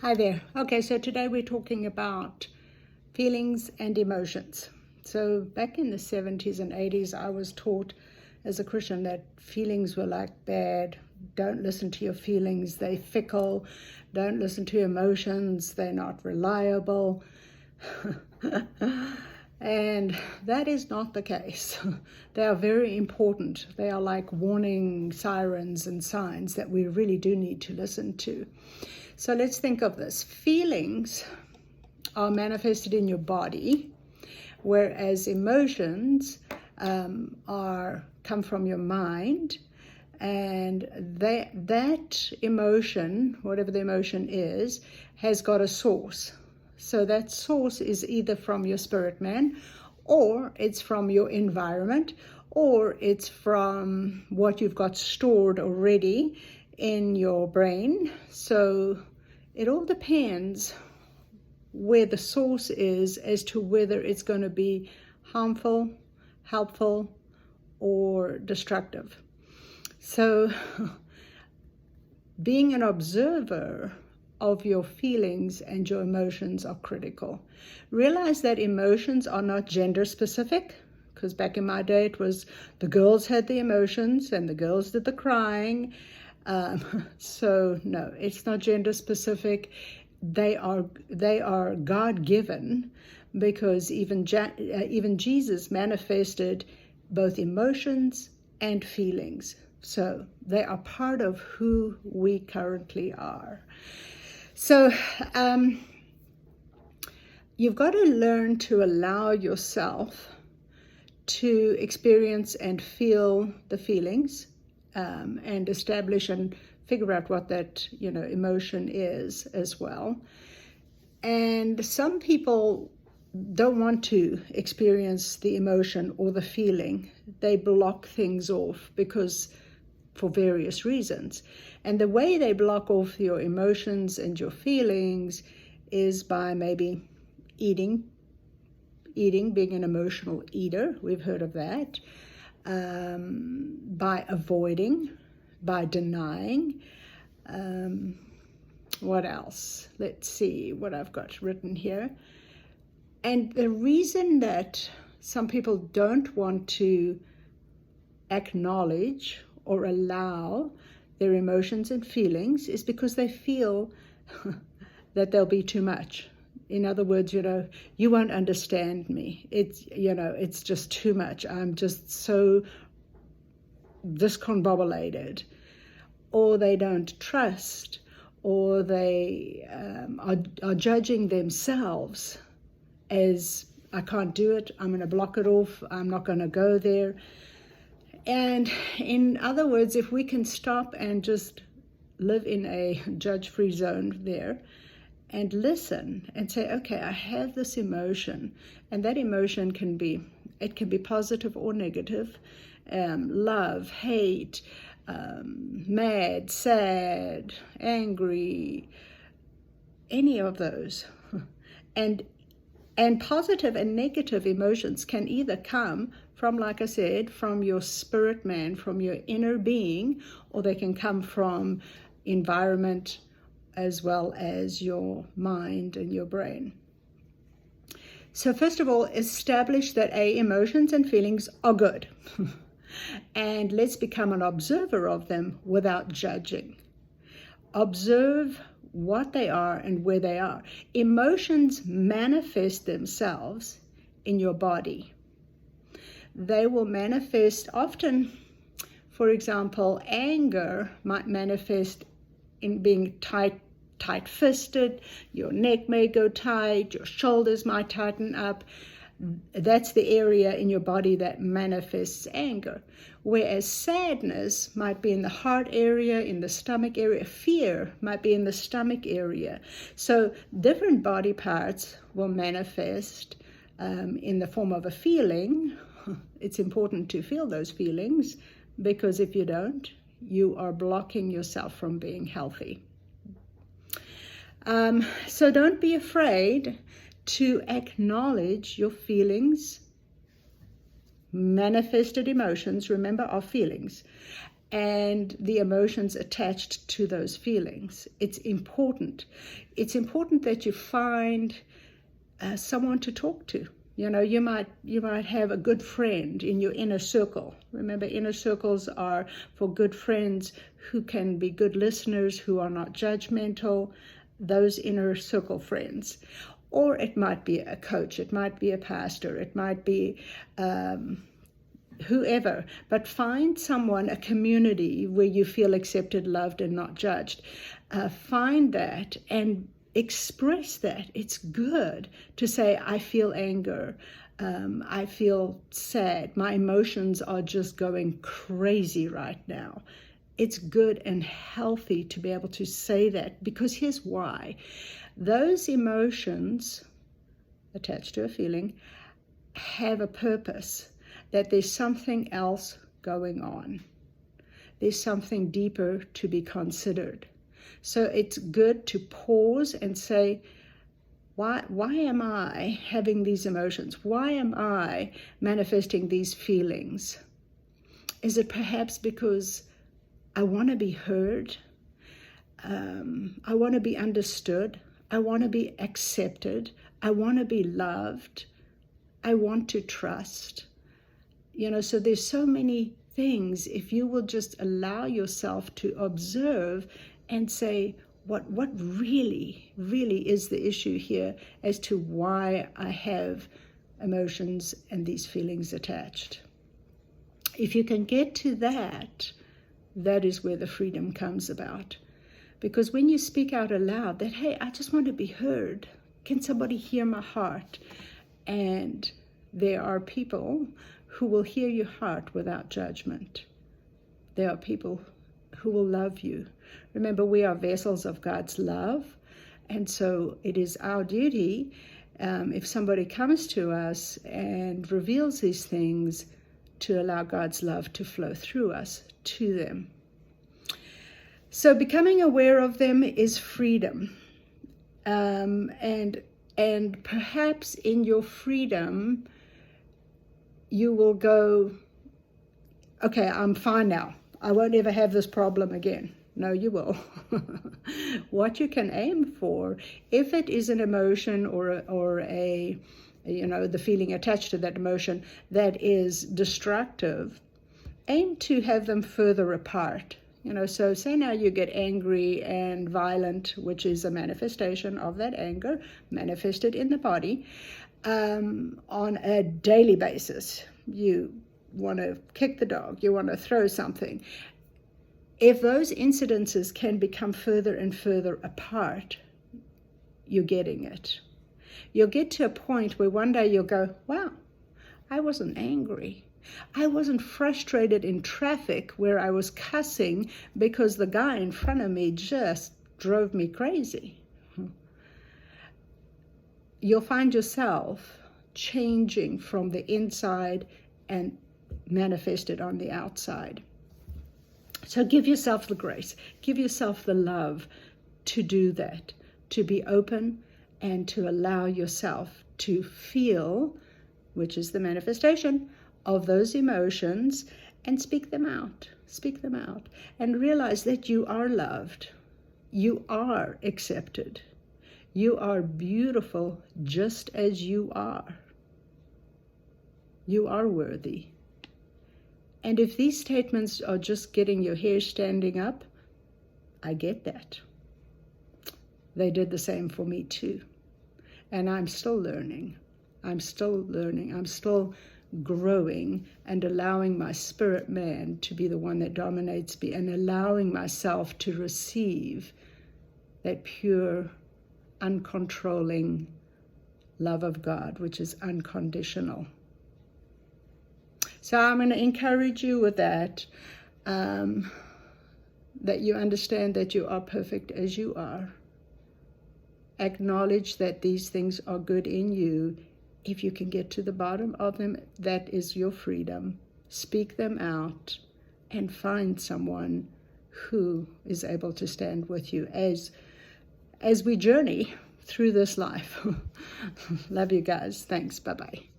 Hi there. Okay, so today we're talking about feelings and emotions. So back in the 70s and 80s, I was taught as a Christian that feelings were like bad. Don't listen to your feelings, they're fickle. Don't listen to your emotions, they're not reliable. And that is not the case. They are very important. They are like warning sirens and signs that we really do need to listen to. So let's think of this. Feelings are manifested in your body, whereas emotions come from your mind, and that emotion, whatever the emotion is, has got a source. So that source is either from your spirit man, or it's from your environment, or it's from what you've got stored already in your brain. So it all depends where the source is as to whether it's going to be harmful, helpful, or destructive. So being an observer of your feelings and your emotions are critical. Realize that emotions are not gender specific, because back in my day it was the girls had the emotions and the girls did the crying. So no, it's not gender specific. They are God-given, because even Jesus manifested both emotions and feelings. So they are part of who we currently are. So you've got to learn to allow yourself to experience and feel the feelings, and establish and figure out what that emotion is as well. And some people don't want to experience the emotion or the feeling. They block things off for various reasons. And the way they block off your emotions and your feelings is by maybe eating, being an emotional eater. We've heard of that. By avoiding, by denying. What else? Let's see what I've got written here. And the reason that some people don't want to acknowledge or allow their emotions and feelings is because they feel that they'll be too much. In other words, you won't understand me. It's just too much. I'm just so discombobulated. Or they don't trust, or they are judging themselves as, I can't do it, I'm going to block it off, I'm not going to go there. And in other words, if we can stop and just live in a judge-free zone there, and listen and say, okay, I have this emotion, and that emotion can be positive or negative, love, hate, mad, sad, angry, any of those. And positive and negative emotions can either come from, like I said, from your spirit man, from your inner being, or they can come from environment, as well as your mind and your brain. So first of all, establish that emotions and feelings are good. And let's become an observer of them without judging. Observe what they are and where they are. Emotions manifest themselves in your body. They will manifest often, for example, anger might manifest in being tight-fisted, your neck may go tight, your shoulders might tighten up. That's the area in your body that manifests anger. Whereas sadness might be in the heart area, in the stomach area. Fear might be in the stomach area. So different body parts will manifest in the form of a feeling. It's important to feel those feelings, because if you don't, you are blocking yourself from being healthy. So don't be afraid to acknowledge your feelings. Manifested emotions, remember, are feelings. and the emotions attached to those feelings. It's important. It's important that you find someone to talk to. You know, you might have a good friend in your inner circle. Remember, inner circles are for good friends who can be good listeners, who are not judgmental, those inner circle friends. Or it might be a coach, it might be a pastor, it might be whoever. But find someone, a community where you feel accepted, loved, and not judged. Find that and express that. It's good to say, I feel anger, I feel sad, my emotions are just going crazy right now. It's good and healthy to be able to say that, because here's why. Those emotions attached to a feeling have a purpose, that there's something else going on. There's something deeper to be considered. So it's good to pause and say, why am I having these emotions? Why am I manifesting these feelings? Is it perhaps because I want to be heard? I want to be understood. I want to be accepted. I want to be loved. I want to trust. You know, so there's so many things. If you will just allow yourself to observe and say, what really is the issue here as to why I have emotions and these feelings attached. If you can get to that, that is where the freedom comes about. Because when you speak out aloud that, hey, I just want to be heard. Can somebody hear my heart? And there are people who will hear your heart without judgment. There are people who will love you. Remember, we are vessels of God's love. And so it is our duty, if somebody comes to us and reveals these things, to allow God's love to flow through us to them. So becoming aware of them is freedom. And perhaps in your freedom, you will go, okay, I'm fine now. I won't ever have this problem again. No, you will. What you can aim for, if it is an emotion or a the feeling attached to that emotion that is destructive, aim to have them further apart. So say now you get angry and violent, which is a manifestation of that anger manifested in the body on a daily basis. You want to kick the dog, you want to throw something. If those incidences can become further and further apart, you're getting it. You'll get to a point where one day you'll go, wow, I wasn't angry. I wasn't frustrated in traffic where I was cussing because the guy in front of me just drove me crazy. You'll find yourself changing from the inside and manifested on the outside. So give yourself the grace, give yourself the love to do that, to be open and to allow yourself to feel, which is the manifestation of those emotions, and speak them out, and realize that you are loved, you are accepted, you are beautiful just as you are. You are worthy. And if these statements are just getting your hair standing up, I get that. They did the same for me too. And I'm still learning. I'm still growing and allowing my spirit man to be the one that dominates me, and allowing myself to receive that pure, uncontrolling love of God, which is unconditional. So I'm going to encourage you with that, that you understand that you are perfect as you are. Acknowledge that these things are good in you. If you can get to the bottom of them, that is your freedom. Speak them out and find someone who is able to stand with you as we journey through this life. Love you guys. Thanks. Bye-bye.